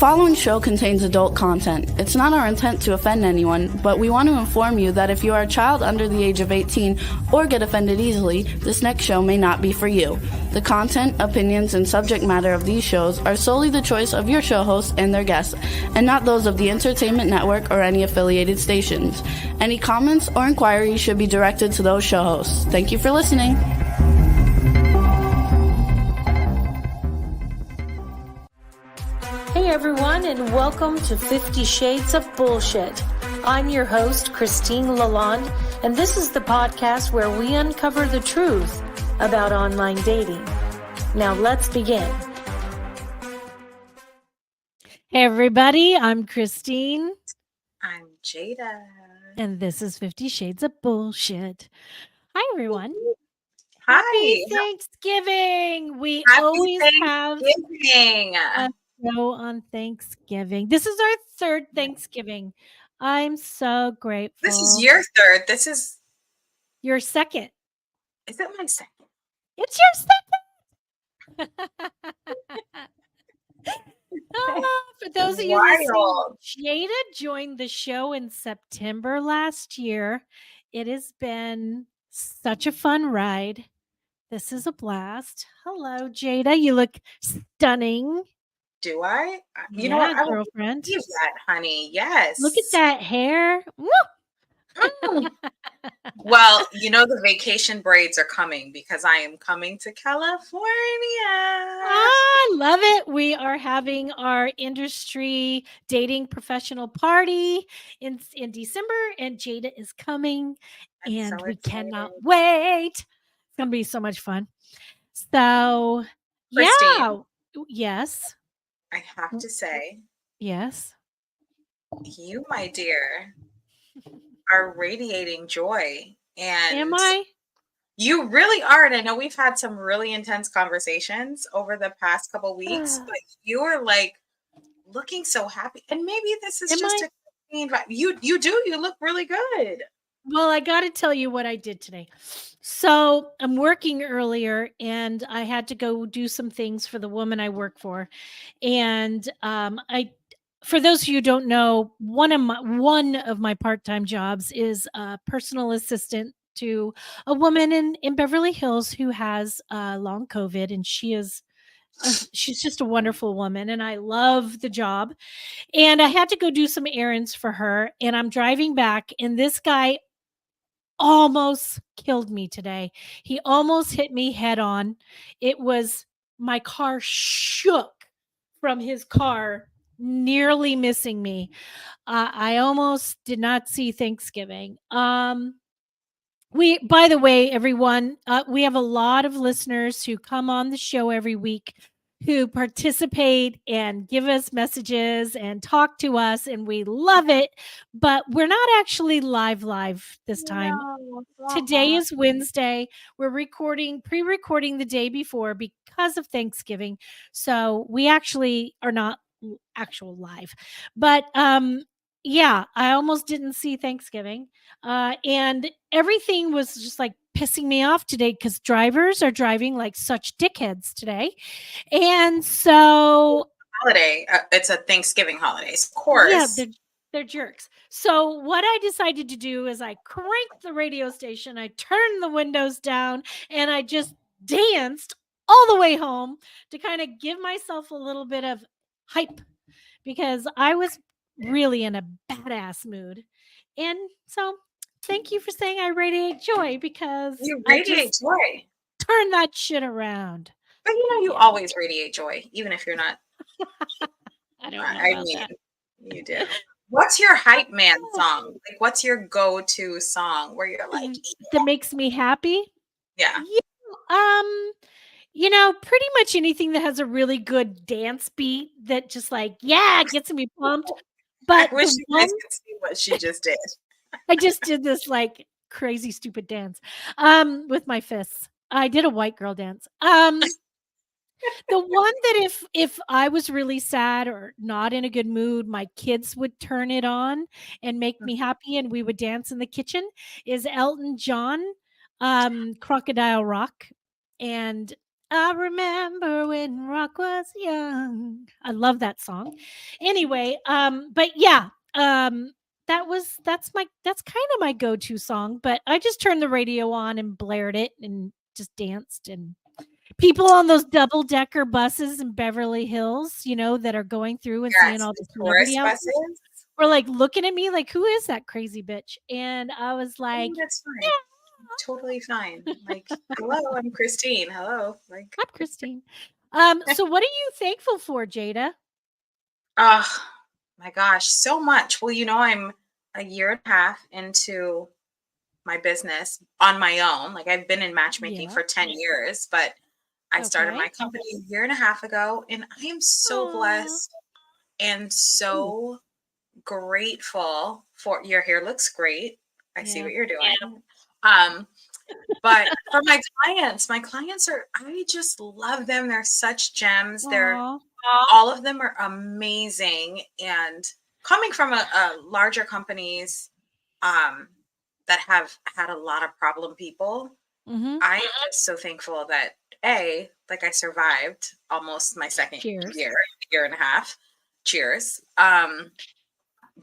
following show contains adult content. It's not our intent to offend anyone, but we want to inform you that if you are a child under the age of 18 or get offended easily, this next show may not be for you. The content, opinions, and subject matter of these shows are solely the choice of your show hosts and their guests, and not those of the Entertainment Network or any affiliated stations. Any comments or inquiries should be directed to those show hosts. Thank you for listening. Hey everyone, and welcome to 50 Shades of Bullshit. I'm your host, Christine Lalonde, and this is the podcast where we uncover the truth about online dating. Now let's begin. Hey everybody, I'm Christine. I'm Jada. And this is 50 Shades of Bullshit. Hi everyone. Hi. Happy Thanksgiving. We Happy always Thanksgiving. have a show on Thanksgiving. This is our third Thanksgiving. I'm so grateful. This is your third. This is your second. Is it my second? It's your second. For those of you listening, Jada joined the show in September last year. It has been such a fun ride. This is a blast. Hello, Jada. You look stunning. Do I? You know Yeah, what? girlfriend. I will that, honey. Yes. Look at that hair. Woo! Well, you know the vacation braids are coming because I am coming to California. I love it. We are having our industry dating professional party in December, and Jada is coming, and we cannot wait. It's going to be so much fun. So, Christine, yeah. Yes. I have to say. Yes. You, my dear, are radiating joy. And am I? You really are. And I know we've had some really intense conversations over the past couple weeks, but you're like looking so happy. And maybe this is just a clean vibe. You look really good. Well, I got to tell you what I did today. So I'm working earlier and I had to go do some things for the woman I work for. And for those of you who don't know, one of my part-time jobs is a personal assistant to a woman in Beverly Hills who has long COVID, and she's just a wonderful woman, and I love the job. And I had to go do some errands for her, and I'm driving back, and this guy almost killed me today. He almost hit me head on. My car shook from his car nearly missing me. I almost did not see Thanksgiving. By the way, everyone, we have a lot of listeners who come on the show every week who participate and give us messages and talk to us, and we love it, but we're not actually live this time. No. Today is Wednesday. We're pre-recording the day before because of Thanksgiving. So we actually are not actual live, but yeah, I almost didn't see Thanksgiving, and everything was just like pissing me off today because drivers are driving like such dickheads today, and so holiday. It's a Thanksgiving holiday, of course. Yeah, they're jerks. So what I decided to do is I cranked the radio station, I turned the windows down, and I just danced all the way home to kind of give myself a little bit of hype because I was really in a badass mood. And so thank you for saying I radiate joy, because you radiate joy. Turn that shit around. But you always radiate joy, even if you're not. I don't know. I mean, that. You do. What's your hype man song? Like, what's your go-to song where you're like that makes me happy? Yeah. Pretty much anything that has a really good dance beat that just like, gets me pumped. But I wish you guys could see what she just did. I just did this like crazy stupid dance with my fists. I did a white girl dance. The one that if I was really sad or not in a good mood, my kids would turn it on and make me happy, and we would dance in the kitchen, is Elton John, Crocodile Rock. And I remember when rock was young. I love that song. Anyway, but yeah, that's kind of my go-to song, but I just turned the radio on and blared it and just danced, and people on those double-decker buses in Beverly Hills, that are going through and seeing Yes, all the the celebrity tourist outfits buses. were like looking at me like, who is that crazy bitch? And I was like, Oh, that's fine. Totally fine. Like, hello, I'm Christine. Hello. Like, I'm Christine. So what are you thankful for, Jada? oh my gosh, so much. Well, I'm a year and a half into my business on my own. Like, I've been in matchmaking Yeah. for 10 years, but I started Okay. my company a year and a half ago, and I am so Aw. blessed and Ooh, so grateful for your hair looks great. I see yeah. what you're doing. Um, but for my clients are I just love them. They're such gems. Aw. All of them are amazing. And coming from a larger companies um, that have had a lot of problem people, Mhm. I am just so thankful that like I survived almost my second Cheers. year and a half. Cheers.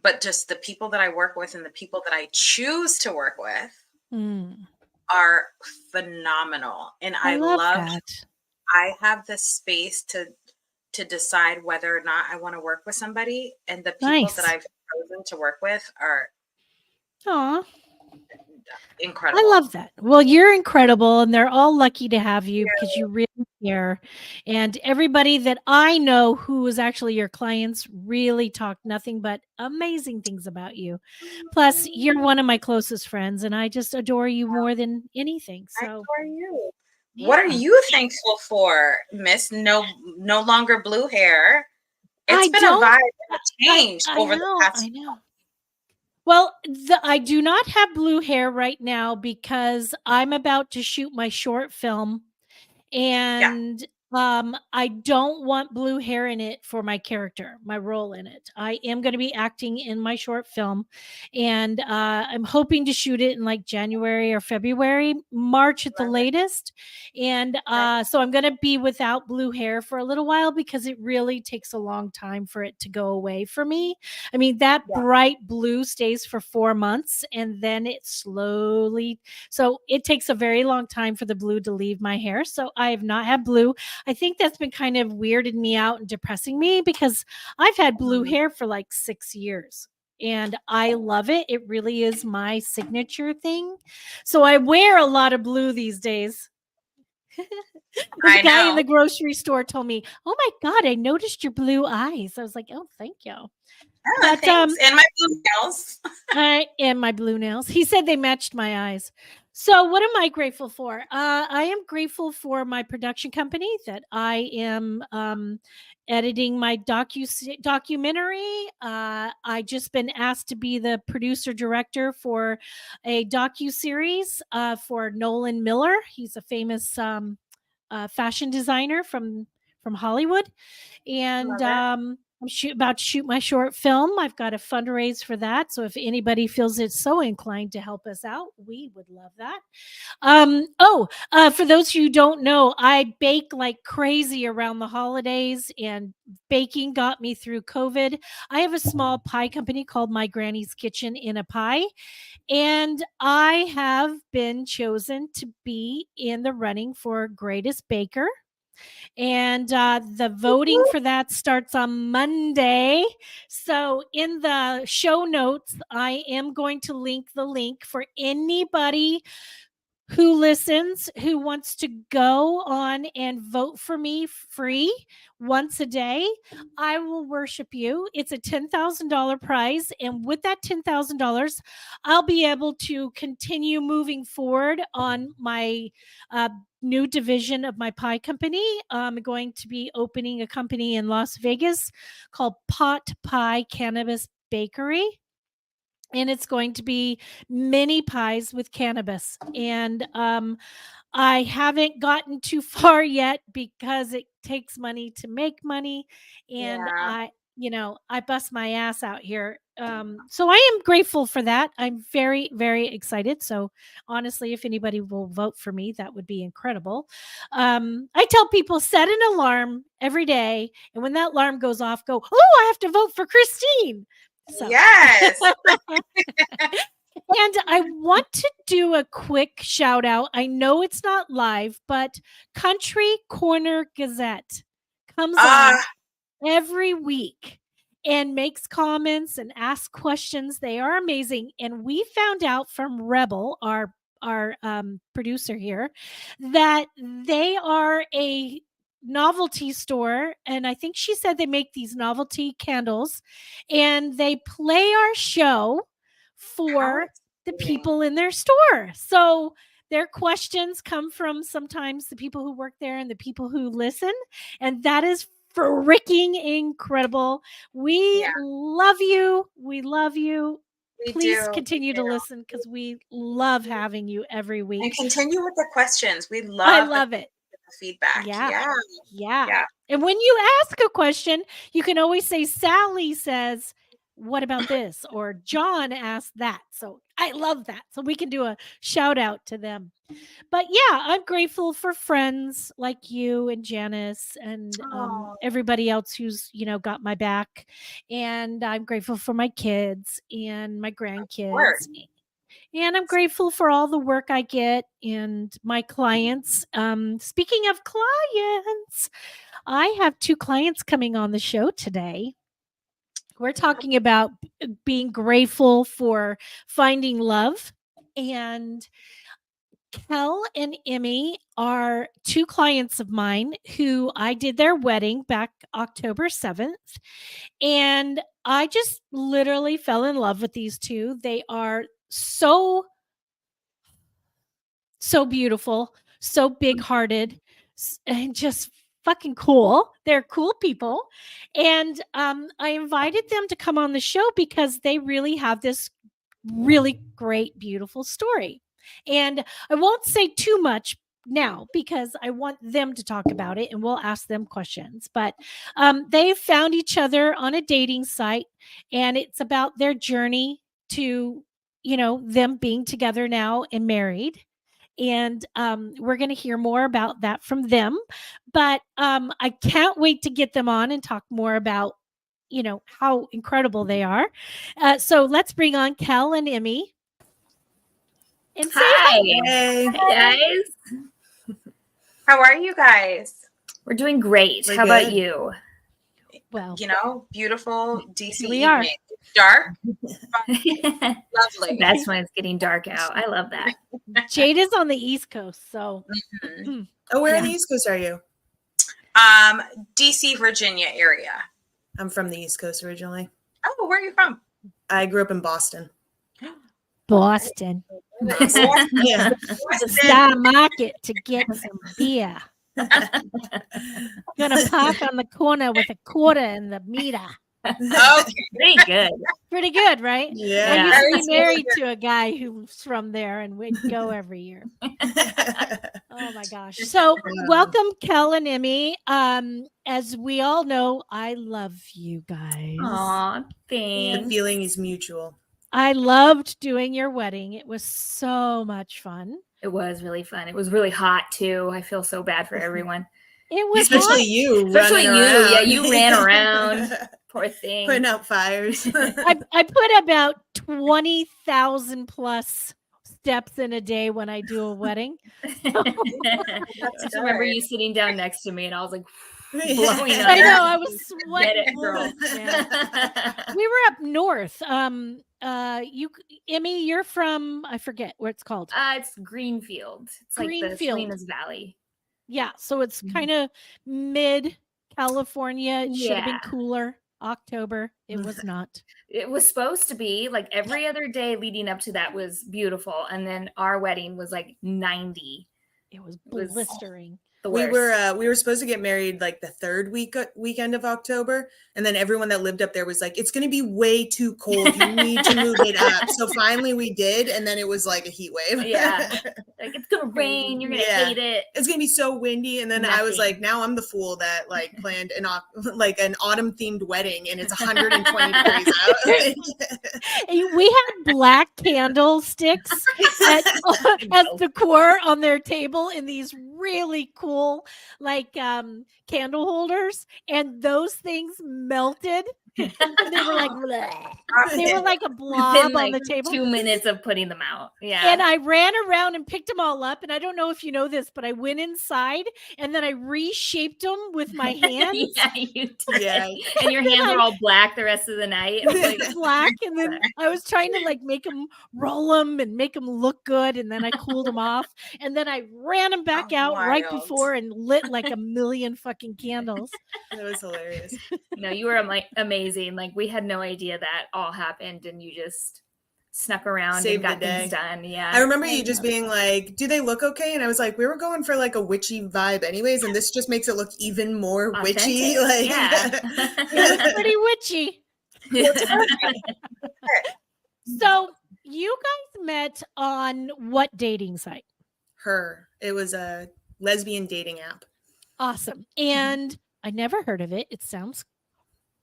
But just the people that I work with and the people that I choose to work with Mm. are phenomenal. And I I love love that. I have the space to decide whether or not I want to work with somebody. And the people that Nice. I've chosen to work with are Aw. I incredible. love that. Well, you're incredible, and they're all lucky to have you because you really care. And everybody that I know who is actually your clients really talk nothing but amazing things about you. Plus, you're one of my closest friends, and I just adore you more than anything. I So, adore you. What are yeah. you thankful for, Miss No longer blue hair? It's I been a don't vibe that changed I over the know, past. I know. Well, I do not have blue hair right now because I'm about to shoot my short film, Yeah, and I don't want blue hair in it for my character, my role in it. I am going to be acting in my short film, and I'm hoping to shoot it in like January or February, March at the love it. latest. And Okay. so I'm going to be without blue hair for a little while because it really takes a long time for it to go away for me. I mean, that Yeah. bright blue stays for 4 months, and then it slowly, so it takes a very long time for the blue to leave my hair. So I have not had blue. I think that's been kind of weirded me out and depressing me because I've had blue Mhm. hair for like 6 years. And I love it. It really is my signature thing. So I wear a lot of blue these days. There's a I guy in know. the grocery store told me, "Oh my God, I noticed your blue eyes." I was like, "Oh, thank you." But Thanks. And my blue nails. and my blue nails. He said they matched my eyes. So, what am I grateful for? I am grateful for my production company that I am editing my documentary. I just been asked to be the producer director for a docu series for Nolan Miller. He's a famous fashion designer from Hollywood, and Love it. I'm about to shoot my short film. I've got a fundraise for that, so if anybody feels it's so inclined to help us out, we would love that. For those who don't know, I bake like crazy around the holidays, and baking got me through COVID. I have a small pie company called My Granny's Kitchen in a Pie, and I have been chosen to be in the running for greatest baker, and the voting for that starts on Monday. So, in the show notes, I am going to link the link for anybody who listens, who wants to go on and vote for me free once a day. I will worship you. It's a $10,000 prize. And with that $10,000, I'll be able to continue moving forward on my uh, new division of my pie company. I'm going to be opening a company in Las Vegas called Pot Pie Cannabis Bakery, and it's going to be mini pies with cannabis. And I haven't gotten too far yet because it takes money to make money, and Yeah. I bust my ass out here so I am grateful for that. I'm very, very excited. So honestly, if anybody will vote for me, that would be incredible. I tell people set an alarm every day, and when that alarm goes off, go, oh, I have to vote for Christine. So. Yes. And I want to do a quick shout out. I know it's not live, but Country Corner Gazette comes on every week and makes comments and asks questions. They are amazing. And we found out from Rebel, our producer here, that they are a novelty store, and I think she said they make these novelty candles, and they play our show for the people in their store. So their questions come from sometimes the people who work there and the people who listen, and that is freaking incredible. We love you. We love you. Please continue to listen, because we love having you every week. And continue with the questions. We love I love it. The feedback. Yeah. And when you ask a question, you can always say, Sally says, what about this? Or John asked that. So I love that. So we can do a shout out to them. But yeah, I'm grateful for friends like you and Janice and everybody else who's, got my back. And I'm grateful for my kids and my grandkids. And I'm grateful for all the work I get and my clients. Speaking of clients, I have 2 clients coming on the show today. We're talking about being grateful for finding love. And Kel and Emmy are 2 clients of mine who I did their wedding back October 7th. And I just literally fell in love with these 2. They are so beautiful, so big-hearted, and just fucking cool. They're cool people. And I invited them to come on the show because they really have this really great, beautiful story. And I won't say too much now because I want them to talk about it and we'll ask them questions. But they found each other on a dating site, and it's about their journey to, them being together now and married. And we're going to hear more about that from them. But I can't wait to get them on and talk more about, how incredible they are. So let's bring on Kel and Emmy. And say hi. Hey guys. How are you guys? We're doing great. How about you? Well, beautiful DC we are. Evening. Dark. Lovely. That's when it's getting dark out. I love that. Jade is on the East Coast, so. Oh, where on the East Coast are you? DC, Virginia area. I'm from the East Coast originally. Oh, where are you from? I grew up in Boston. Boston. Yeah. The Star Market to get some beer. Gonna park on the corner with a quarter in the meter. Okay. Pretty good. Pretty good, right? Yeah. I used to be married to a guy who's from there, and we'd go every year. Oh my gosh. So welcome, Kel and Emmy. As we all know, I love you guys. Aw, thanks. The feeling is mutual. I loved doing your wedding. It was so much fun. It was really fun. It was really hot too. I feel so bad for everyone. It was especially hot. you. Especially you. Around. Yeah, you ran around. Poor thing. Putting out fires. I put about 20,000 plus steps in a day when I do a wedding. I just remember you sitting down next to me, and I was like, blowing up. I know, I was sweating. Get it, girl. Yeah. We were up north. Emmy, you're from, I forget what it's called. It's Greenfield. It's like the Salinas Valley. Yeah, so it's kind of mid California. It should have been cooler. October. It was not. It was supposed to be like every other day leading up to that was beautiful, and then our wedding was like 90. It was blistering. the we worst. were supposed to get married like the third weekend of October, and then everyone that lived up there was like, it's going to be way too cold, you need to move it up. So finally we did, and then it was like a heat wave. Yeah. Like, it's gonna rain, you're gonna hate it. It's gonna be so windy. And then I was like, now I'm the fool that like planned an autumn themed wedding, and it's 120 degrees out. We had black candlesticks as decor on their table in these really cool like candle holders, and those things melted. And they were like bleh. They were like a blob Within, like, on the table. 2 minutes of putting them out. Yeah. And I ran around and picked them all up. And I don't know if you know this, but I went inside and then I reshaped them with my hands. Yeah, you did. Yeah. And your hands were all black the rest of the night. Like, black, and then I was trying to like make them roll them and make them look good, and then I cooled them off, and then I ran them back out right before and lit like a million fucking candles. That was hilarious. no, you were amazing. Like, we had no idea that all happened, and you just snuck around Saved and got the day. things done. Yeah. I remember you just being like, do they look okay? And I was like, we were going for like a witchy vibe anyways, and this just makes it look even more Authentic. witchy. Like, Yeah. It was pretty witchy. So you guys met on what dating site? It was a lesbian dating app. Awesome. And I never heard of it. It sounds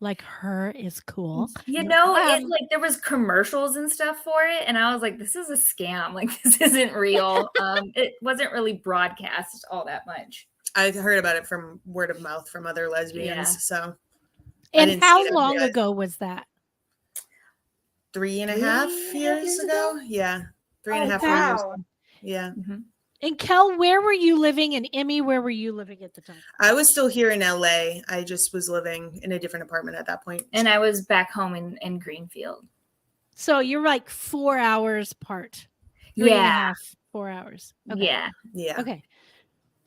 like Her is cool. You know, it, like, there was commercials and stuff for it, and I was like, this is a scam. Like, this isn't real. It wasn't really broadcast all that much. I heard about it from word of mouth from other lesbians. Yeah. So, and how long ago was that? 3.5 years ago. Yeah, 3.5 years. Yeah. Mm-hmm. And Kel, where were you living? And Emmy, where were you living at the time? I was still here in LA. I just was living in a different apartment at that point. And I was back home in Greenfield. So you're like 4 hours apart. 3.5, 4 hours. Okay. Yeah. Yeah. Okay.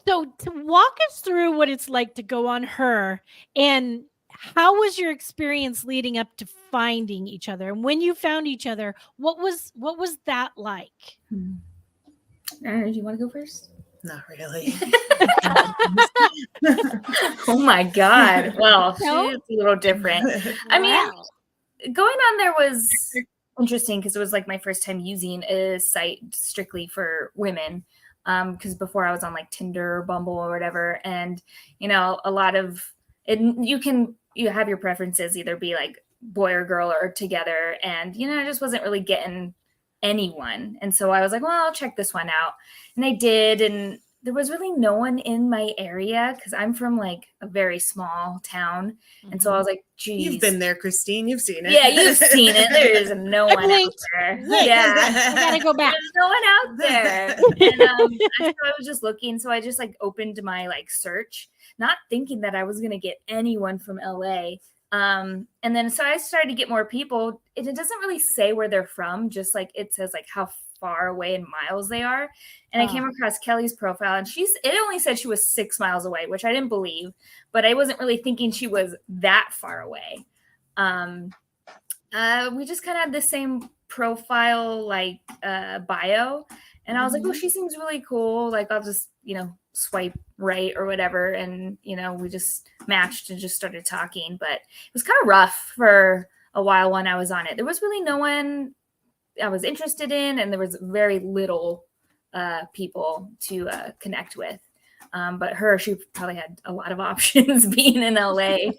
So to walk us through what it's like to go on Her, and how was your experience leading up to finding each other? And when you found each other, what was that like? Do you want to go first? Not really. Oh my God. Well, No? she's a little different. I mean, going on there was interesting because it was like my first time using a site strictly for women. Because before I was on like Tinder or Bumble or whatever. And, you know, a lot of it, you have your preferences, either be like boy or girl or together. And, you know, I just wasn't really getting anyone. And so I was like, well, I'll check this one out. And I did. And there was really no one in my area because I'm from like a very small town. And so I was like, geez. You've been there, Christine. You've seen it. Yeah, you've seen it. There is no one out there. Yeah. I gotta go back. There's no one out there. And I was just looking. So I just like opened my like search, not thinking that I was going to get anyone from LA. And then so I started to get more people. It doesn't really say where they're from, just like it says like how far away in miles they are. And I came across Kelly's profile, and it only said she was 6 miles away, which I didn't believe, but I wasn't really thinking she was that far away. We just kind of had the same profile, like bio. And I was like, oh, she seems really cool. Like, I'll just, you know, swipe right or whatever. And, you know, we just matched and just started talking. But it was kind of rough for a while when I was on it. There was really no one I was interested in, and there was very little people to connect with. But she probably had a lot of options being in LA. I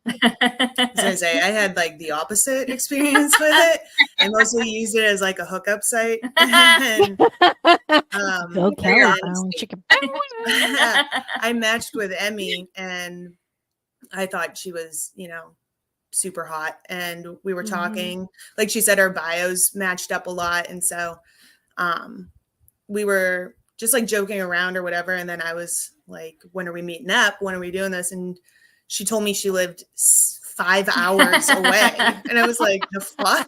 was gonna say, I had like the opposite experience with it. I mostly used it as like a hookup site. And, Go Kelly, chicken. I matched with Emmy, and I thought she was, you know, super hot, and we were talking. Like she said, our bios matched up a lot, and so we were just like joking around or whatever. And then I was like, when are we meeting up? When are we doing this? And she told me she lived 5 hours away. And I was like, the fuck?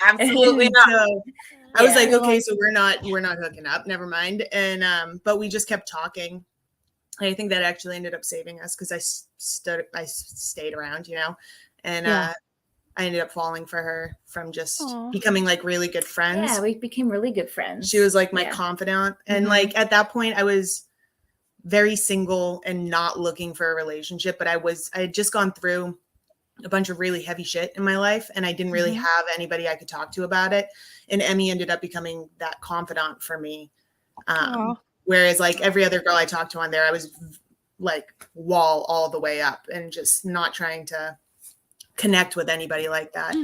Absolutely not. So I was like, okay, so we're not hooking up. Never mind. And, but we just kept talking. And I think that actually ended up saving us because I stayed around, you know, and I ended up falling for her from just becoming like really good friends. Yeah, we became really good friends. She was like my confidant. And like at that point I was very single and not looking for a relationship, but I had just gone through a bunch of really heavy shit in my life, and I didn't really have anybody I could talk to about it. And Emmy ended up becoming that confidant for me. Whereas like every other girl I talked to on there, I was like wall all the way up and just not trying to connect with anybody like that.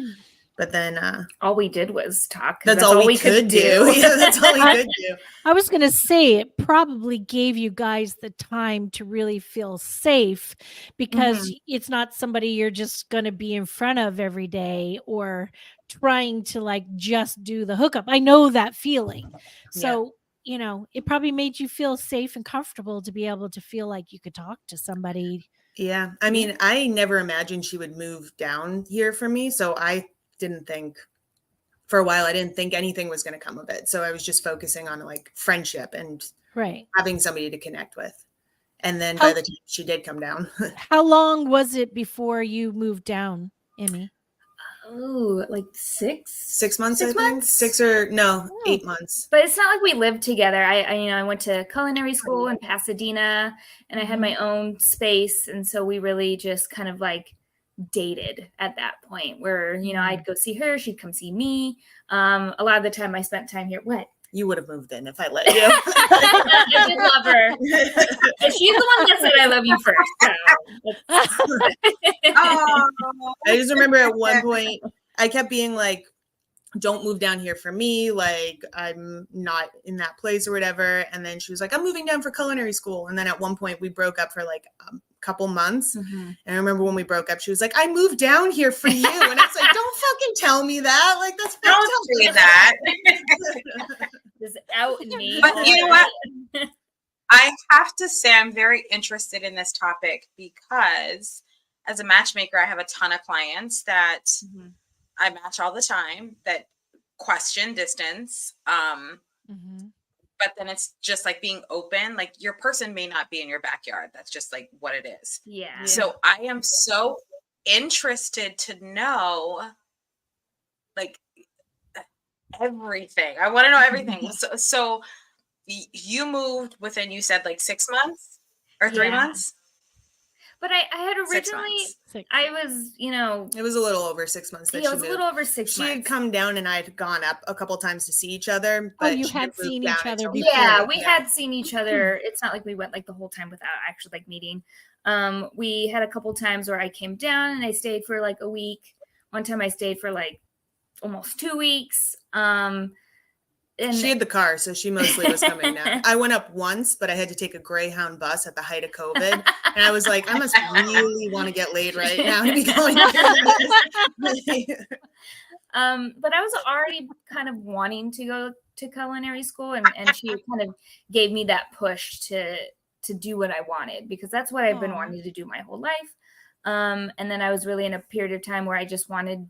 But then all we did was talk. That's all we could do. Yeah, that's all we could do. I was going to say it probably gave you guys the time to really feel safe, because it's not somebody you're just going to be in front of every day or trying to like just do the hookup. I know that feeling. So, you know, it probably made you feel safe and comfortable to be able to feel like you could talk to somebody. Yeah. I mean, I never imagined she would move down here for me. So I didn't think for a while, I didn't think anything was going to come of it. So I was just focusing on like friendship and having somebody to connect with. And then by the time she did come down. How long was it before you moved down, Emmy? Oh, like 6 months, I think. 8 months. But it's not like we lived together. I went to culinary school in Pasadena, and I had my own space. And so we really just kind of like dated at that point where, you know, I'd go see her, she'd come see me. A lot of the time I spent time here. What? You would have moved in if I let you. I did love her. But she's the one that said I love you first. So. I just remember at one point I kept being like, don't move down here for me. Like, I'm not in that place or whatever. And then she was like, I'm moving down for culinary school. And then at one point we broke up for like couple months. And I remember when we broke up, she was like, I moved down here for you. And I was like, don't fucking tell me that. Like, that's don't say that. Just out me. But you know what? I have to say I'm very interested in this topic because as a matchmaker, I have a ton of clients that I match all the time that question distance. But then it's just like being open. Like your person may not be in your backyard. That's just like what it is. Yeah. So I am so interested to know like everything. I want to know everything. So you moved within, you said like 6 months or 3 months? But I had originally, I was, you know. It was a little over 6 months. It was a little over 6 months. She had come down and I had gone up a couple times to see each other. But you had seen each other before. Yeah, we had seen each other. It's not like we went like the whole time without actually like meeting. We had a couple times where I came down and I stayed for like a week. One time I stayed for like almost 2 weeks. And she had the car, so she mostly was coming down. I went up once, but I had to take a Greyhound bus at the height of COVID. And I was like, I must really want to get laid right now to be going through. But I was already kind of wanting to go to culinary school, and she kind of gave me that push to do what I wanted, because that's what I've been wanting to do my whole life. And then I was really in a period of time where I just wanted,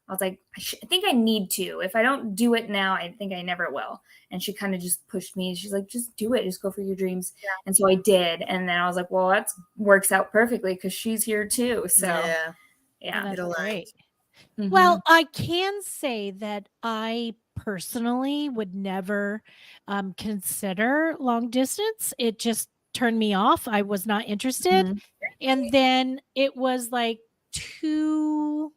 I was like, I think I need to. If I don't do it now, I think I never will. And she kind of just pushed me. She's like, just do it. Just go for your dreams. Yeah. And so I did. And then I was like, well, that works out perfectly because she's here too. So yeah. It'll great. Well, I can say that I personally would never consider long distance. It just turned me off. I was not interested. And then it was like 2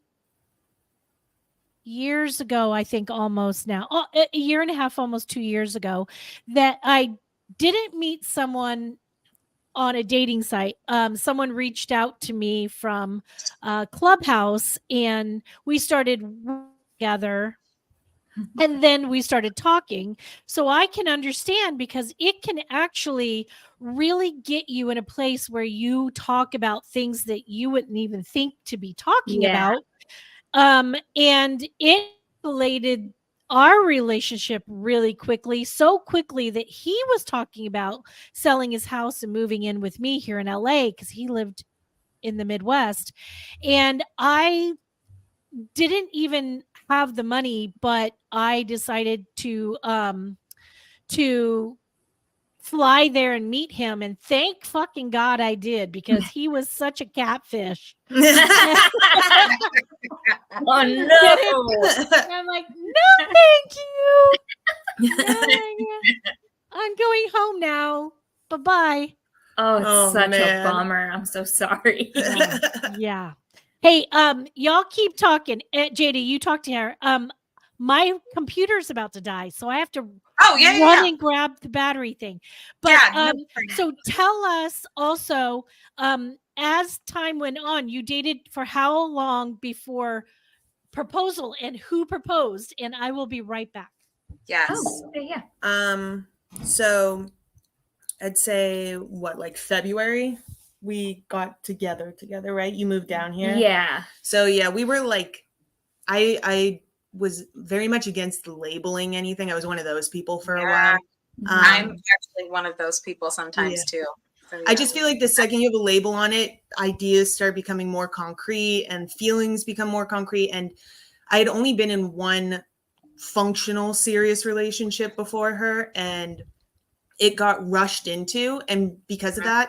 years ago, I think almost now, a year and a half, almost 2 years ago, that I didn't meet someone on a dating site. Someone reached out to me from Clubhouse and we started together. And then we started talking. So I can understand, because it can actually really get you in a place where you talk about things that you wouldn't even think to be talking about. And it escalated our relationship really quickly, so quickly that he was talking about selling his house and moving in with me here in LA because he lived in the Midwest. And I didn't even have the money, but I decided to fly there and meet him. And thank fucking God I did, because he was such a catfish. Oh no. And I'm like, no, thank you. I'm going home now. Bye-bye. Oh, it's such man. a bummer. I'm so sorry. Yeah. Hey, y'all keep talking. JD, you talk to her. My computer's about to die, so I have to run and grab the battery thing. But so tell us also, as time went on, you dated for how long before proposal, and who proposed? And I will be right back. Yes. Oh, okay, yeah. So I'd say what, like February we got together, right? You moved down here. Yeah. So yeah, we were like, I was very much against labeling anything. I was one of those people for a while. I'm actually one of those people sometimes too. So, I just feel like the second you have a label on it, ideas start becoming more concrete and feelings become more concrete. And I had only been in one functional, serious relationship before her, and it got rushed into. And because of that,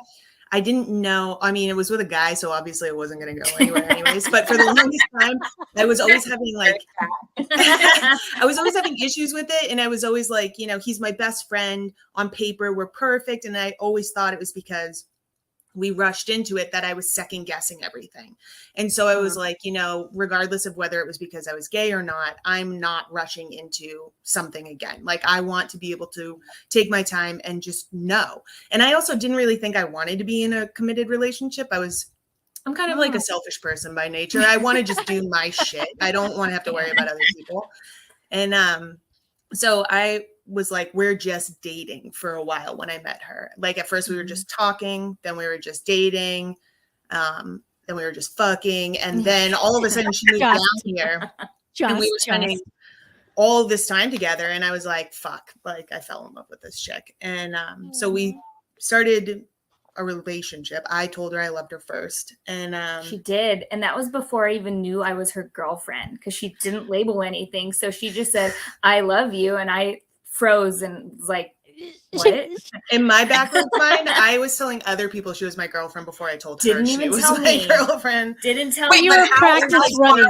I didn't know. I mean, it was with a guy, so obviously it wasn't going to go anywhere anyways. But for the longest time, I was always having I was always having issues with it. And I was always like, he's my best friend. On paper, we're perfect. And I always thought it was because we rushed into it that I was second guessing everything. And so I was like, regardless of whether it was because I was gay or not, I'm not rushing into something again. Like, I want to be able to take my time and just know. And I also didn't really think I wanted to be in a committed relationship. I'm kind of like a selfish person by nature. I want to just do my shit. I don't want to have to worry about other people. And so I was like, we're just dating for a while when I met her. Like, at first we were just talking, then we were just dating, then we were just fucking, and then all of a sudden she moved down here and we were spending all this time together, and I was like, fuck, like, I fell in love with this chick. And so we started a relationship. I told her I loved her first, and she did, and that was before I even knew I was her girlfriend, because she didn't label anything. So she just said, I love you, and I froze and was like, what? In my back of mind, I was telling other people she was my girlfriend before I told her she was my girlfriend. Didn't tell me. You were practice running.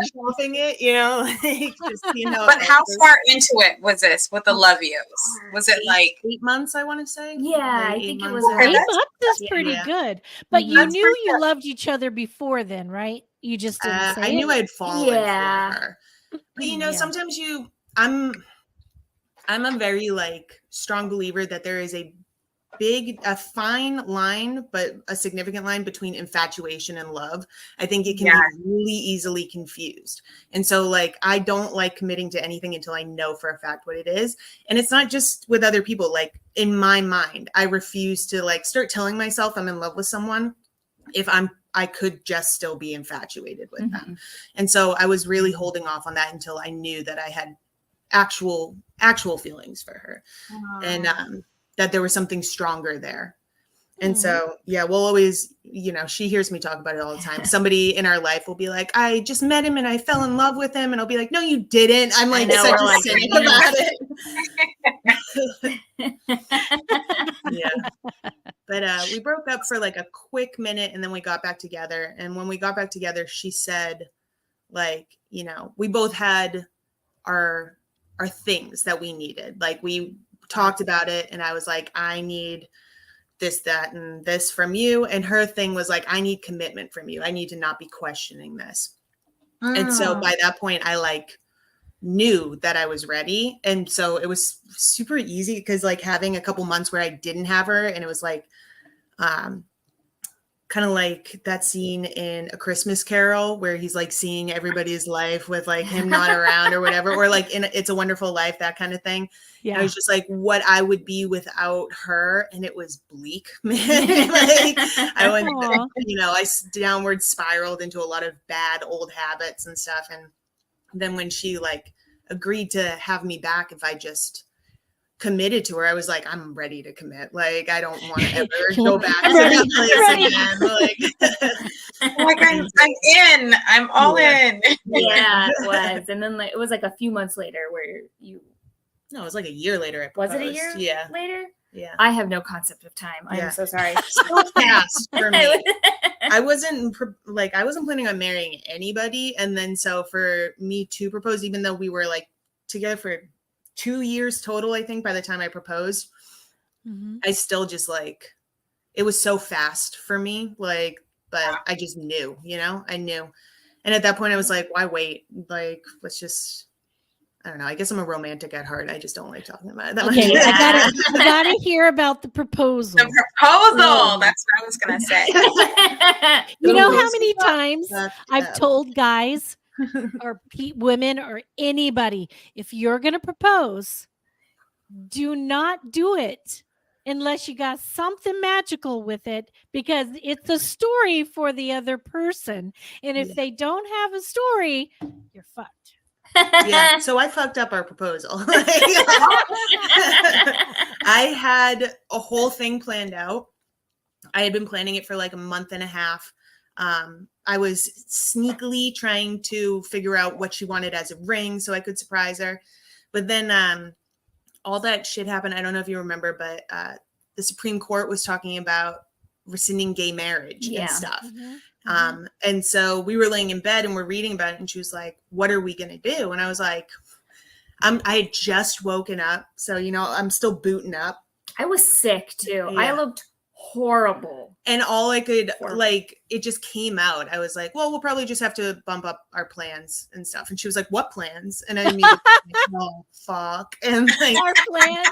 But how far into it was this with the love yous? Was it like 8 months, I want to say? Yeah, I think it was 8 months is pretty good. But you knew you loved each other before then, right? You just didn't say I knew I'd fallen for her. But sometimes I'm a very strong believer that there is a fine line, but a significant line between infatuation and love. I think it can be really easily confused. And so I don't like committing to anything until I know for a fact what it is. And it's not just with other people. In my mind, I refuse to start telling myself I'm in love with someone if I could just still be infatuated with them. And so I was really holding off on that until I knew that I had actual feelings for her, and that there was something stronger there. And so we'll always, she hears me talk about it all the time. Somebody in our life will be like, I just met him and I fell in love with him, and I'll be like, no, you didn't. I'm such a cynic about it. But we broke up for a quick minute, and then we got back together. And when we got back together, she said, we both had our things that we needed. We talked about it, and I was like, I need this, that, and this from you. And her thing was I need commitment from you. I need to not be questioning this. And so by that point, I knew that I was ready. And so it was super easy, because having a couple months where I didn't have her, and it was kind of like that scene in A Christmas Carol where he's seeing everybody's life with him not around or whatever, or in It's a Wonderful Life, that kind of thing. Yeah. I was just what I would be without her. And it was bleak, man. I went, I downward spiraled into a lot of bad old habits and stuff. And then when she agreed to have me back, if I just committed to her, I was I'm ready to commit. I don't want to ever go back to that place again. I'm in. I'm all in. Yeah, it was. And then it was a few months later where you. No, it was a year later. Was it a year? Yeah. Later. Yeah. I have no concept of time. I'm so sorry. So fast for me. I wasn't planning on marrying anybody, and then so for me to propose, even though we were together for 2 years total, I think, by the time I proposed, I still just it was so fast for me. Like, but I just knew, I knew. And at that point I was like, why wait? Like, let's just, I don't know. I guess I'm a romantic at heart. I just don't like talking about it that much. Okay, I gotta hear about the proposal. The proposal. That's what I was gonna say. You know how many times I've told guys or women or anybody, if you're gonna propose, do not do it unless you got something magical with it, because it's a story for the other person. And if they don't have a story, you're fucked. Yeah, so I fucked up our proposal. I had a whole thing planned out. I had been planning it for like a month and a half. I was sneakily trying to figure out what she wanted as a ring so I could surprise her. But then all that shit happened. I don't know if you remember, but the Supreme Court was talking about rescinding gay marriage and stuff. And so we were laying in bed and we're reading about it, and she was like, what are we going to do? And I was like, I had just woken up. So, I'm still booting up. I was sick too. Yeah. I looked horrible. And all I could, it just came out. I was like, well, we'll probably just have to bump up our plans and stuff. And she was like, what plans? And I immediately oh, fuck. And like, our plans?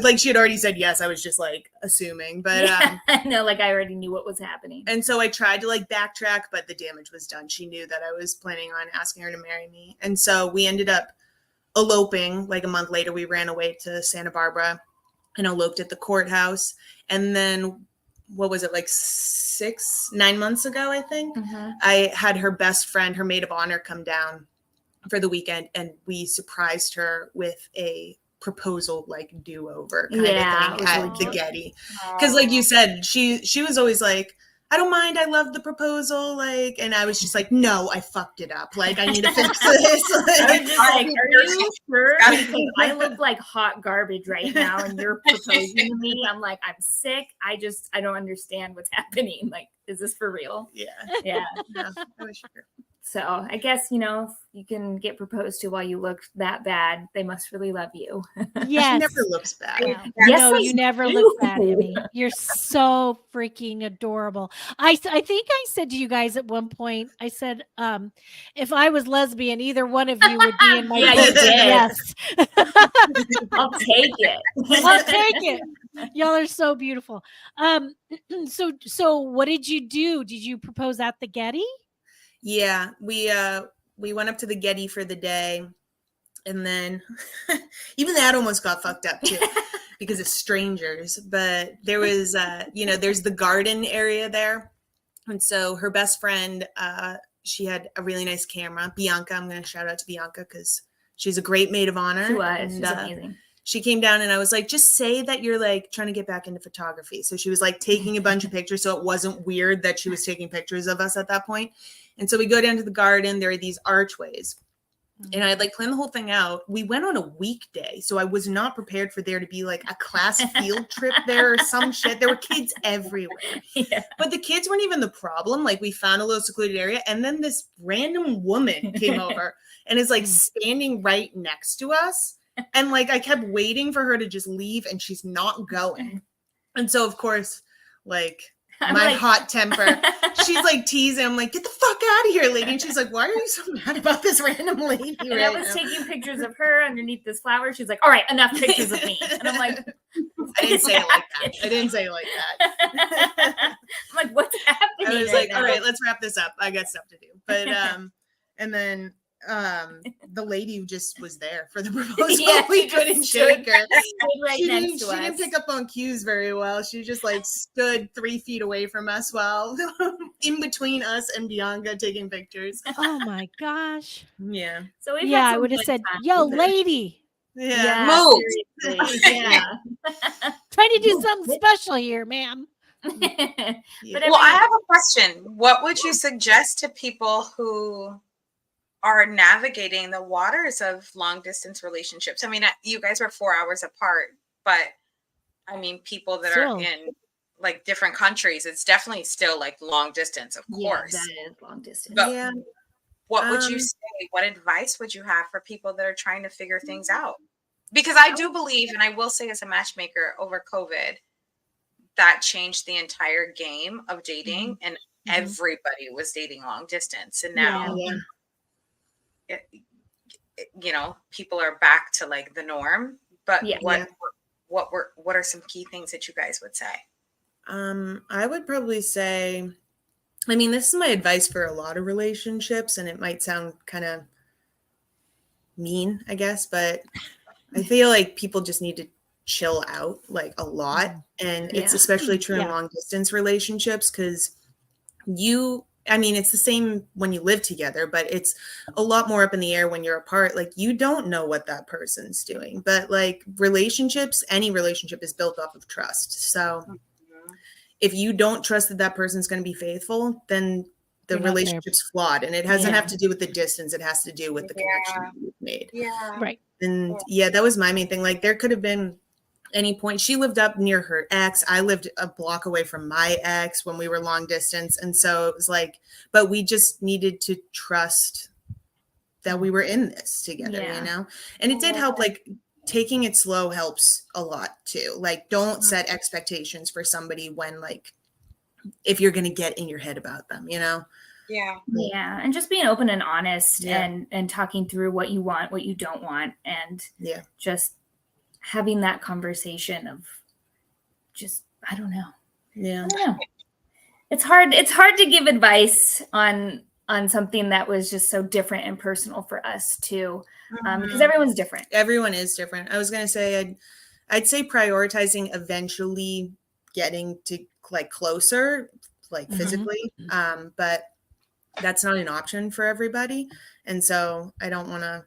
like she had already said yes. I was just like assuming, but no, like I already knew what was happening. And so I tried to like backtrack, but the damage was done. She knew that I was planning on asking her to marry me. And so we ended up eloping. Like a month later, we ran away to Santa Barbara and eloped at the courthouse. And then what was it, like 9 months ago, I think, I had her best friend, her maid of honor, come down for the weekend, and we surprised her with a proposal like do-over kind of thing at the Getty. Because like you said, she was always like, I don't mind, I love the proposal, like, and I was just like, no, I fucked it up, like I need to fix this. I was just like, are you sure? Because I look like hot garbage right now and you're proposing to me. I'm like, I'm sick. I don't understand what's happening. Like, is this for real? Yeah. No, I was sure. So I guess, if you can get proposed to while you look that bad, they must really love you. Yes. She never looks bad. Yeah. No, you never look bad, Emmy. You're so freaking adorable. I think I said to you guys at one point, I said, if I was lesbian, either one of you would be in my Yeah, book. you did. Yes. I'll take it. I'll take it. Y'all are so beautiful. So what did you do? Did you propose at the Getty? Yeah, we went up to the Getty for the day, and then even that almost got fucked up too because of strangers. But there was, there's the garden area there, and so her best friend, she had a really nice camera. Bianca, I'm going to shout out to Bianca because she's a great maid of honor. She was. And, She's amazing. She came down and I was like, just say that you're like trying to get back into photography. So she was like taking a bunch of pictures. So it wasn't weird that she was taking pictures of us at that point. And so we go down to the garden. There are these archways. And I had like planned the whole thing out. We went on a weekday. So I was not prepared for there to be like a class field trip there or some shit. There were kids everywhere. Yeah. But the kids weren't even the problem. Like we found a little secluded area. And then this random woman came over and is like standing right next to us. And like I kept waiting for her to just leave and she's not going. And so of course, like my hot temper, she's like teasing. I'm like, get the fuck out of here, lady. And she's like, why are you so mad about this random lady? And I was taking pictures of her underneath this flower. She's like, all right, enough pictures of me. And I'm like, I didn't say it like that. I didn't say it like that. I'm like, what's happening? I was like, all right, let's wrap this up. I got stuff to do. But and then the lady just was there for the proposal. Yeah, we couldn't shake her. She didn't pick up on cues very well. She just like stood 3 feet away from us while in between us and Bianca taking pictures. Oh my gosh. Yeah. So I would have said, yo, lady. Yeah. Move. Yeah. Trying to do something special here, ma'am. But well, I have a question. What would you suggest to people who are navigating the waters of long distance relationships? I mean, you guys were 4 hours apart, but I mean, people that are in like different countries, it's definitely still like long distance, of course. That is long distance. But what would you say? What advice would you have for people that are trying to figure things out? Because I do believe, and I will say as a matchmaker over COVID, that changed the entire game of dating, and everybody was dating long distance. And now, people are back to like the norm. But what are some key things that you guys would say? I would probably say, I mean, this is my advice for a lot of relationships, and it might sound kind of mean, I guess, but I feel like people just need to chill out like a lot. And it's especially true in long distance relationships, because it's the same when you live together, but it's a lot more up in the air when you're apart. Like, you don't know what that person's doing, but like any relationship is built off of trust. So if you don't trust that person's going to be faithful, then the relationship's flawed, and it doesn't have to do with the distance. It has to do with the connection you've made. Yeah. Right. And that was my main thing. Like, there could have been any point. She lived up near her ex. I lived a block away from my ex when we were long distance. And so it was like, but we just needed to trust that we were in this together, and it did help. Like, taking it slow helps a lot too. Like, don't set expectations for somebody when, like, if you're going to get in your head about them, Yeah. And just being open and honest and talking through what you want, what you don't want. And just having that conversation of just, I don't know. Yeah. I don't know. It's hard to give advice on something that was just so different and personal for us too. Because everyone's different. Everyone is different. I was going to say, I'd say prioritizing eventually getting to like closer, like physically. But that's not an option for everybody. And so I don't want to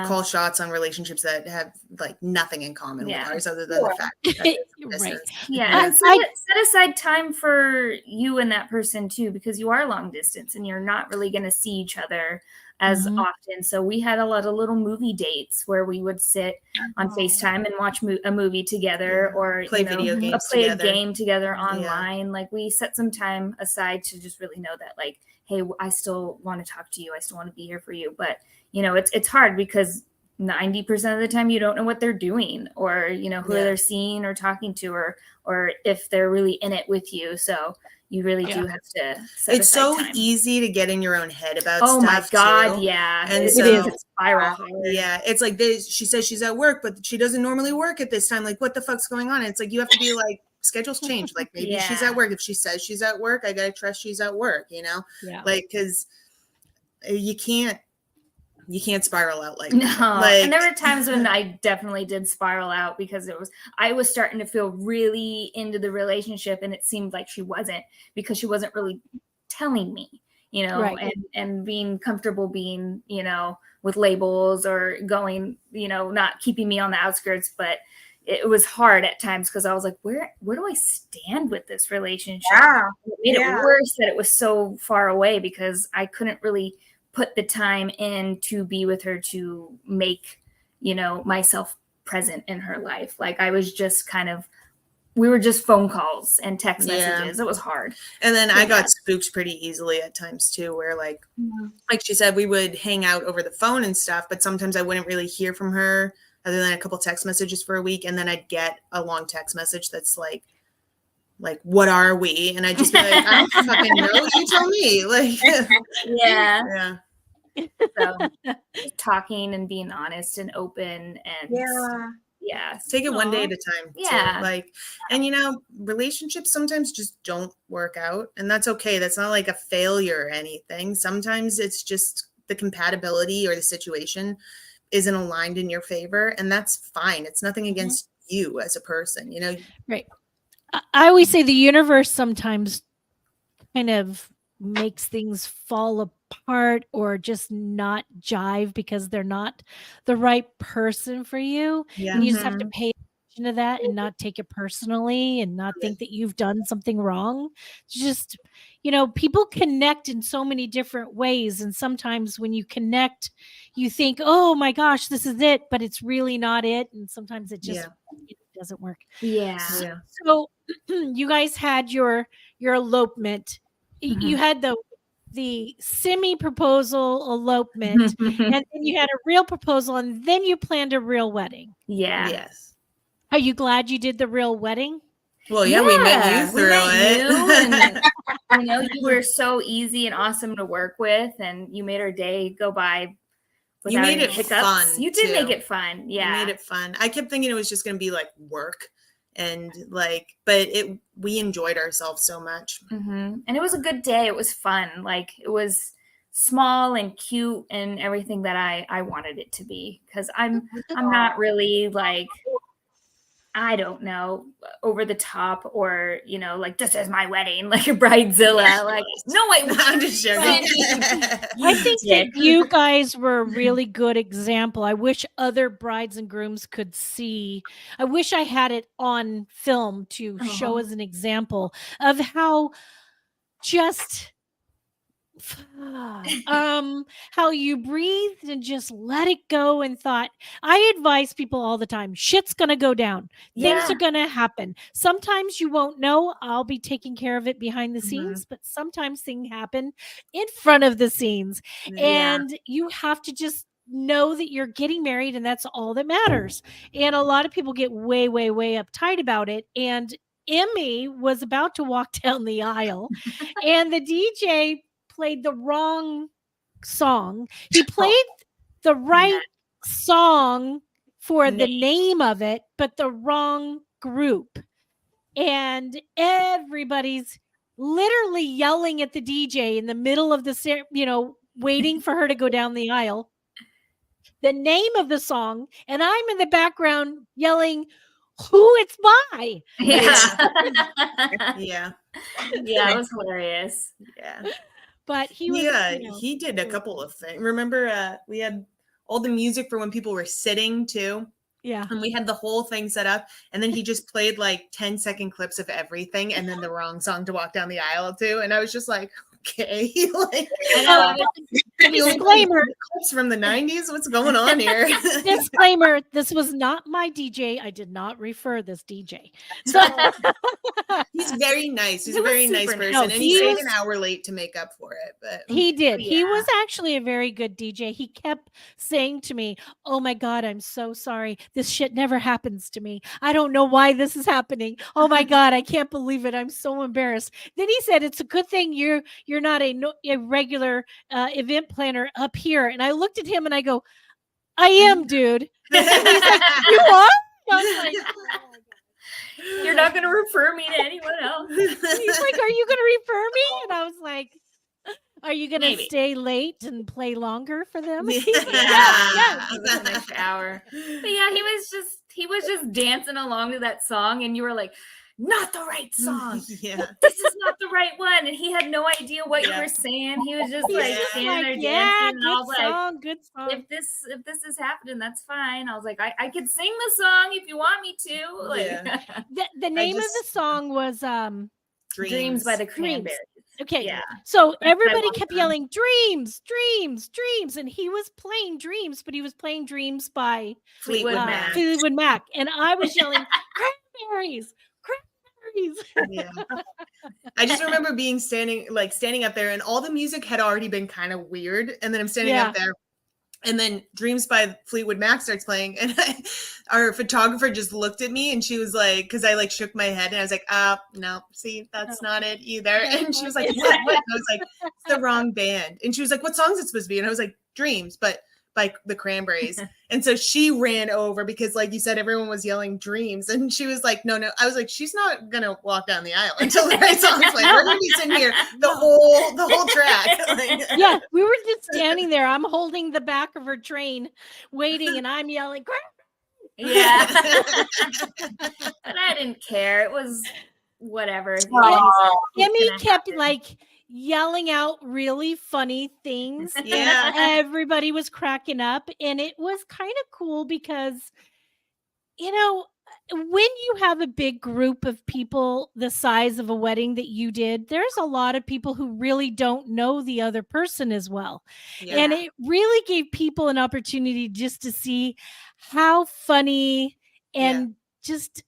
call shots on relationships that have like nothing in common with ours, other than the fact that right. And set aside time for you and that person too, because you are long distance and you're not really going to see each other as often. So we had a lot of little movie dates where we would sit on FaceTime and watch a movie together, or play video games play together. A game together online. Like, we set some time aside to just really know that, like, hey, I still want to talk to you. I still want to be here for you. But, it's hard because 90% of the time you don't know what they're doing, or, who they're seeing or talking to, or if they're really in it with you. So you really do have to set It's so time. easy to get in your own head about stuff. Oh my God, too. yeah. And it so, is a spiral. Yeah, it's like she says she's at work, but she doesn't normally work at this time. Like, what the fuck's going on? And it's like, you have to be like, schedules change. Like, maybe she's at work. If she says she's at work, I gotta trust she's at work, like, because you can't spiral out like that. No. Like, and there were times when I definitely did spiral out, because I was starting to feel really into the relationship, and it seemed like she wasn't, because she wasn't really telling me, and being comfortable being, with labels, or going, not keeping me on the outskirts. But it was hard at times, because I was like, where do I stand with this relationship? It made it worse that it was so far away, because I couldn't really put the time in to be with her, to make, myself present in her life. Like, I was just we were just phone calls and text messages. It was hard. And then I got spooked pretty easily at times too, where like she said, we would hang out over the phone and stuff, but sometimes I wouldn't really hear from her other than a couple text messages for a week. And then I'd get a long text message that's like, what are we? And I just be like, I don't fucking know. You tell me. Like, yeah. So talking and being honest and open, and take it one day at a time. Yeah. Too. Like, and relationships sometimes just don't work out, and that's okay. That's not like a failure or anything. Sometimes it's just the compatibility or the situation isn't aligned in your favor, and that's fine. It's nothing against you as a person, Right. I always say the universe sometimes kind of makes things fall apart or just not jive because they're not the right person for you. Yeah. And you just have to pay attention to that and not take it personally, and not think that you've done something wrong. It's just, people connect in so many different ways. And sometimes when you connect, you think, oh my gosh, this is it, but it's really not it. And sometimes it just doesn't work. Yeah. So you guys had your elopement. You had the semi-proposal elopement, and then you had a real proposal, and then you planned a real wedding. Yeah. Yes. Are you glad you did the real wedding? Well, yeah, we met you through it. And, you were so easy and awesome to work with, and you made our day go by without you made any it hiccups. fun. You did too. make it fun. Yeah. You made it fun. I kept thinking it was just going to be like work, and like, but we enjoyed ourselves so much. Mm-hmm. And it was a good day. It was fun. Like, it was small and cute and everything that I wanted it to be, because I'm not really like, I don't know, over the top, or like, this is my wedding, like a bridezilla. Like, no, I'm just joking. I think that you guys were a really good example. I wish other brides and grooms could see. I wish I had it on film to show as an example of how just how you breathed and just let it go and thought. I advise people all the time, shit's gonna go down. Things are gonna happen. Sometimes you won't know. I'll be taking care of it behind the scenes, but sometimes things happen in front of the scenes. And you have to just know that you're getting married, and that's all that matters. And a lot of people get way, way, way uptight about it. And Emmy was about to walk down the aisle, and the DJ played the wrong song. He played the right song for the name of it, but the wrong group. And everybody's literally yelling at the DJ in the middle of the, waiting for her to go down the aisle, the name of the song. And I'm in the background yelling who it's by. Yeah. It was hilarious. Yeah. But he did a couple of things. Remember, we had all the music for when people were sitting too. Yeah. And we had the whole thing set up, and then he just played like 10-second clips of everything, and then the wrong song to walk down the aisle to. And I was just like, okay, like, disclaimer, clips from the 90s. What's going on here? Disclaimer: this was not my DJ. I did not refer this DJ. So he's very nice. He's a very nice person, and he stayed an hour late to make up for it. But he did. Yeah. He was actually a very good DJ. He kept saying to me, "Oh my God, I'm so sorry. This shit never happens to me. I don't know why this is happening. Oh my God, I can't believe it. I'm so embarrassed." Then he said, "It's a good thing you're not a regular event planner up here." And I looked at him and I go, "I am, dude." And he's like, "You are?" I was like, "Oh my God." You're not going to refer me to anyone else. He's like, "Are you going to refer me?" And I was like, "Are you going to stay late and play longer for them?" Yeah. It was an extra hour. But yeah, he was just dancing along to that song, and you were like, not the right song. Yeah. This is not the right one. And he had no idea what you were saying. He was just like standing there dancing. And I was like, good song. If this is happening, that's fine. I was like, I could sing the song if you want me to. Like, the name of the song was Dreams by the Cranberries. Okay. Yeah. So everybody kept yelling, "Dreams, dreams, dreams." And he was playing Dreams, but he was playing Dreams by Fleetwood Mac. Fleetwood Mac. And I was yelling, "Cranberries, cranberries." Yeah. I just remember standing up there, and all the music had already been kind of weird. And then I'm standing up there, and then Dreams by Fleetwood Mac starts playing, and our photographer just looked at me, and she was like, because I like shook my head, and I was like, no, see, that's not it either. And she was like, what? And I was like, it's the wrong band. And she was like, what song is it supposed to be? And I was like, Dreams, but by the Cranberries. And so she ran over because, like you said, everyone was yelling Dreams. And she was like, no. I was like, she's not going to walk down the aisle until the right song's playing. We're going to be sitting here the whole track. Yeah, we were just standing there. I'm holding the back of her train waiting, and I'm yelling, Cranberries. Yeah. But I didn't care. It was whatever. Emmy kept yelling out really funny things. Yeah. Everybody was cracking up, and it was kind of cool because, when you have a big group of people the size of a wedding that you did, there's a lot of people who really don't know the other person as well. Yeah. And it really gave people an opportunity just to see how funny and just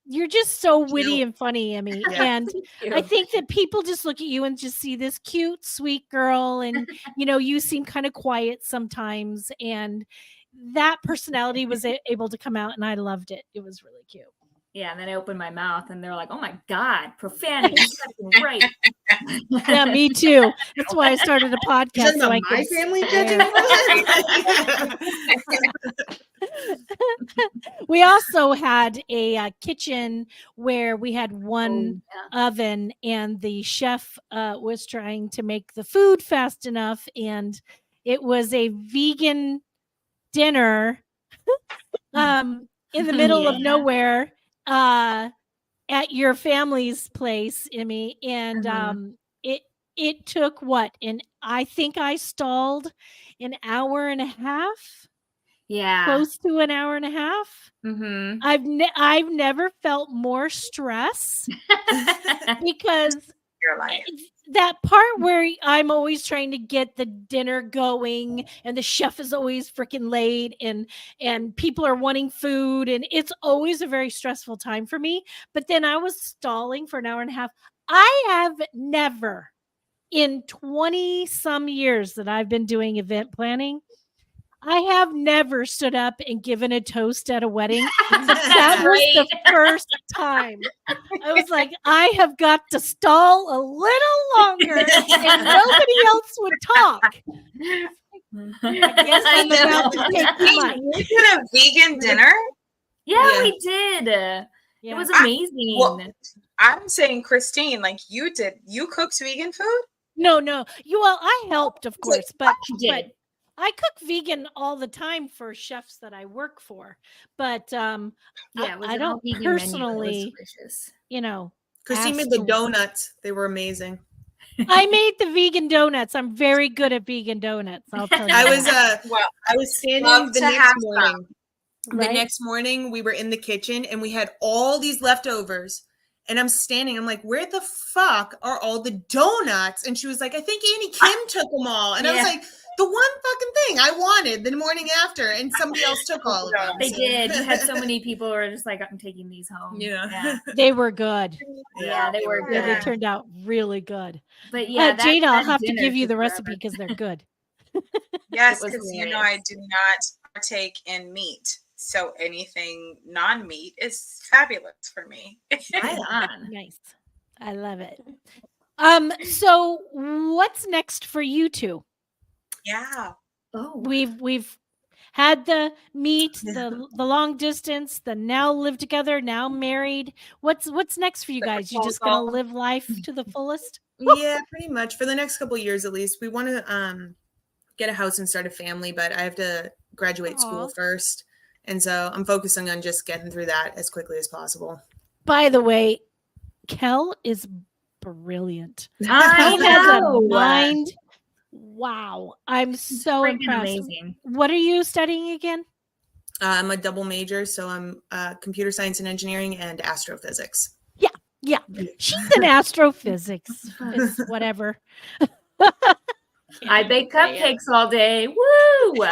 you're just so witty and funny, Emmy. Yeah. And I think that people just look at you and just see this cute, sweet girl. And, you seem kind of quiet sometimes. And that personality was able to come out, and I loved it. It was really cute. Yeah, and then I opened my mouth and they're like, "Oh my God, profanity, right?" Yeah, me too. That's why I started a podcast. You're talking So about I my could family judging? We also had a kitchen where we had one yeah. oven, and the chef was trying to make the food fast enough, and it was a vegan dinner in the middle of nowhere at your family's place, Emmy, and it took what? And I think I stalled an hour and a half. Yeah. Close to an hour and a half. Mm-hmm. I've never felt more stress because that part where I'm always trying to get the dinner going and the chef is always freaking late and people are wanting food, and it's always a very stressful time for me. But then I was stalling for an hour and a half. I have never in 20 some years that I've been doing event planning, I have never stood up and given a toast at a wedding. That was the first time. I was like, I have got to stall a little longer and nobody else would talk. I guess I'm about to take the mic. We did a vegan dinner? Yeah, we did. It was amazing. I'm saying, Christine, like you cooked vegan food? No. Well, I helped, of course, but I cook vegan all the time for chefs that I work for, but I don't personally, Christine made the donuts. They were amazing. I made the vegan donuts. I'm very good at vegan donuts. I'll tell you. I was standing the next morning. Right? The next morning, we were in the kitchen and we had all these leftovers. And I'm standing, I'm like, where the fuck are all the donuts? And she was like, I think Annie Kim took them all. And I was like, the one fucking thing I wanted the morning after, and somebody else took all of them. They did. You had so many people who were just like, I'm taking these home. Yeah. They were good. Yeah, they were good. Yeah, they turned out really good. But yeah, Jada, I'll have to give you the recipe because they're good. Yes, because I do not partake in meat. So anything non-meat is fabulous for me. Right on. Nice. I love it. So what's next for you two? Yeah. Oh, we've had the meet, the long distance, the now live together, now married. What's next for you guys? You just gonna live life to the fullest? Yeah, pretty much. For the next couple of years at least. We want to get a house and start a family, but I have to graduate school first. And so I'm focusing on just getting through that as quickly as possible. By the way, Kel is brilliant. I has a mind. Wow. I'm so impressed. Amazing. What are you studying again? I'm a double major, so I'm computer science and engineering and astrophysics. Yeah. She's in astrophysics. Whatever. I bake cupcakes all day. Woo!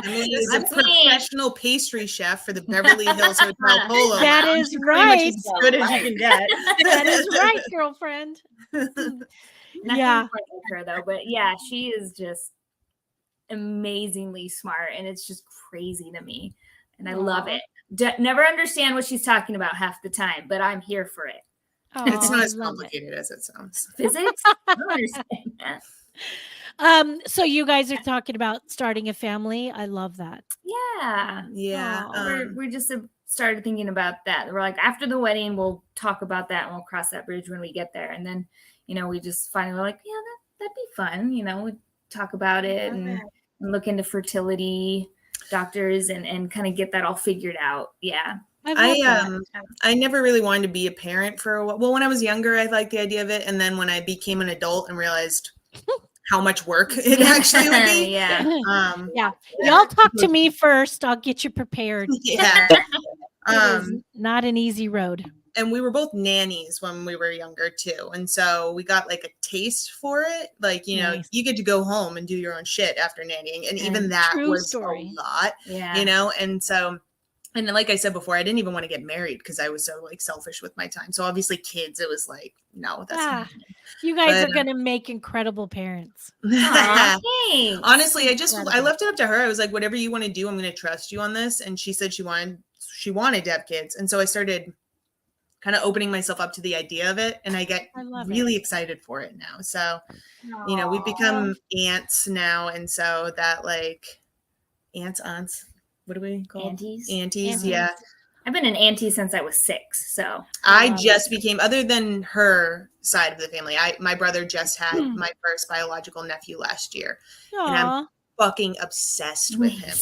Emily's a professional pastry chef for the Beverly Hills Hotel Polo. That is right. As good as you can get. That is right, girlfriend. Nothing like her though, but yeah, she is just amazingly smart, and it's just crazy to me, and I love it. Never understand what she's talking about half the time, but I'm here for it. It's not as complicated as it sounds. Physics? I don't understand that. So you guys are talking about starting a family. I love that. Yeah. We just started thinking about that. We're like, after the wedding, we'll talk about that, and we'll cross that bridge when we get there. And then, we just finally were like, yeah, that'd be fun. We talk about it and look into fertility doctors and kind of get that all figured out. Yeah. I never really wanted to be a parent for a while. Well, when I was younger, I liked the idea of it. And then when I became an adult and realized how much work it actually would be. Yeah. Y'all talk to me first. I'll get you prepared. Yeah. It is not an easy road. And we were both nannies when we were younger too. And so we got like a taste for it. Like, Nice. you get to go home and do your own shit after nannying. And even that was a lot, and so, and like I said before, I didn't even want to get married because I was so like selfish with my time. So obviously kids, it was like, no, that's not happening. You guys are going to make incredible parents. Honestly, I left it up to her. I was like, whatever you want to do, I'm going to trust you on this. And she said she wanted to have kids. And so I started kind of opening myself up to the idea of it, and I get really excited for it now. So, you know, we've become aunts now, and so that like aunts, what do we call aunties? Yeah. I've been an auntie since I was 6, so I just became, other than her side of the family, my brother just had my first biological nephew last year. Aww. And I'm fucking obsessed with him.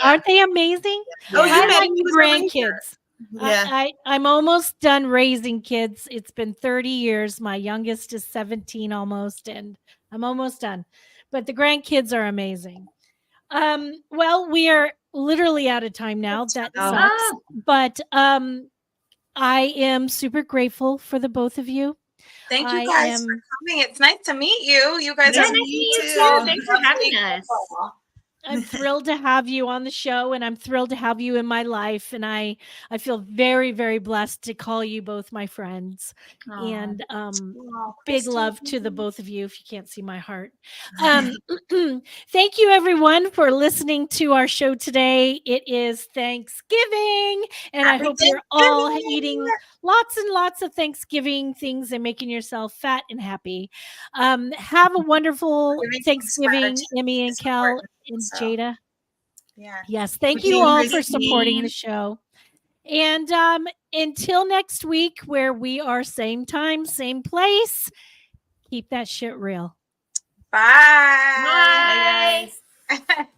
Aren't they amazing? Oh, I like grandkids. Yeah. I'm almost done raising kids. It's been 30 years. My youngest is 17 almost, and I'm almost done. But the grandkids are amazing. Well, we are literally out of time now. That sucks. But I am super grateful for the both of you. Thank you guys for coming. It's nice to meet you. You guys are nice to meet you too. Thanks for having us. I'm thrilled to have you on the show, and I'm thrilled to have you in my life. And I feel very, very blessed to call you both my friends. And big love to the both of you, if you can't see my heart. Thank you, everyone, for listening to our show today. It is Thanksgiving, and I hope you're all eating lots and lots of Thanksgiving things and making yourself fat and happy. Have a wonderful Thanksgiving, Emmy and Kel and Jada. Yeah. Yes. Thank you all for supporting the show. And until next week, where we are same time, same place, keep that shit real. Bye. Bye, guys.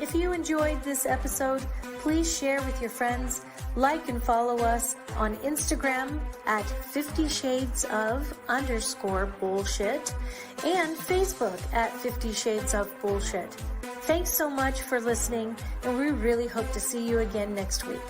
If you enjoyed this episode, please share with your friends, like and follow us on Instagram at 50shades_bullshit and Facebook at 50 Shades of Bullshit. Thanks so much for listening, and we really hope to see you again next week.